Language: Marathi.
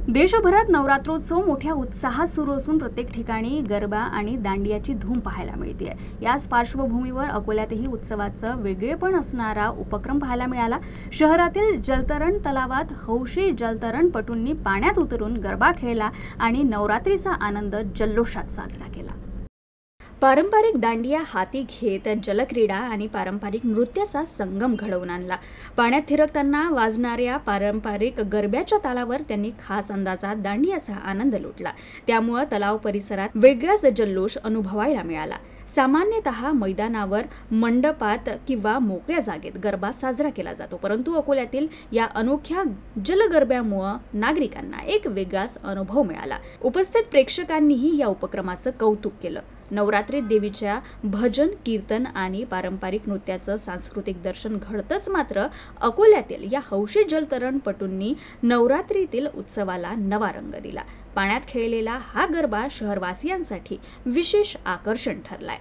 देशभरात नवरात्रोत्सव मोठ्या उत्साहात सुरू असून प्रत्येक ठिकाणी गरबा आणि दांडियाची धूम पाहायला मिळते। याच पार्श्वभूमीवर अकोल्यातही उत्सवाचं वेगळेपण असणारा उपक्रम पाहायला मिळाला। शहरातील जलतरण तलावात हौशी जलतरणपटूंनी पाण्यात उतरून गरबा खेळला आणि नवरात्रीचा आनंद जल्लोषात साजरा केला। पारंपरिक दांडिया हाती घेत जलक्रीडा आणि पारंपरिक नृत्याचा संगम घडवून आणला। पाण्यात थिरकताना वाजणाऱ्या पारंपरिक गरब्याच्या तालावर त्यांनी खास अंदाजात दांडियाचा आनंद लुटला। त्यामुळे तलाव परिसरात वेगळाच जल्लोष अनुभवायला मिळाला। सामान्यतः मैदानावर, मंडपात किंवा मोकळ्या जागेत गरबा साजरा केला जातो, परंतु अकोल्यातील या अनोख्या जलगरब्यामुळे नागरिकांना एक वेगळाच अनुभव मिळाला। उपस्थित प्रेक्षकांनीही या उपक्रमाचं कौतुक केलं। नवरात्रीत देवीच्या भजन, कीर्तन आणि पारंपरिक नृत्याचं सांस्कृतिक दर्शन घडतंच, मात्र अकोल्यातील या हौशी जलतरणपटूंनी नवरात्रीतील उत्सवाला नवा रंग दिला। पाण्यात खेळलेला हा गरबा शहरवासियांसाठी विशेष आकर्षण ठरलाय।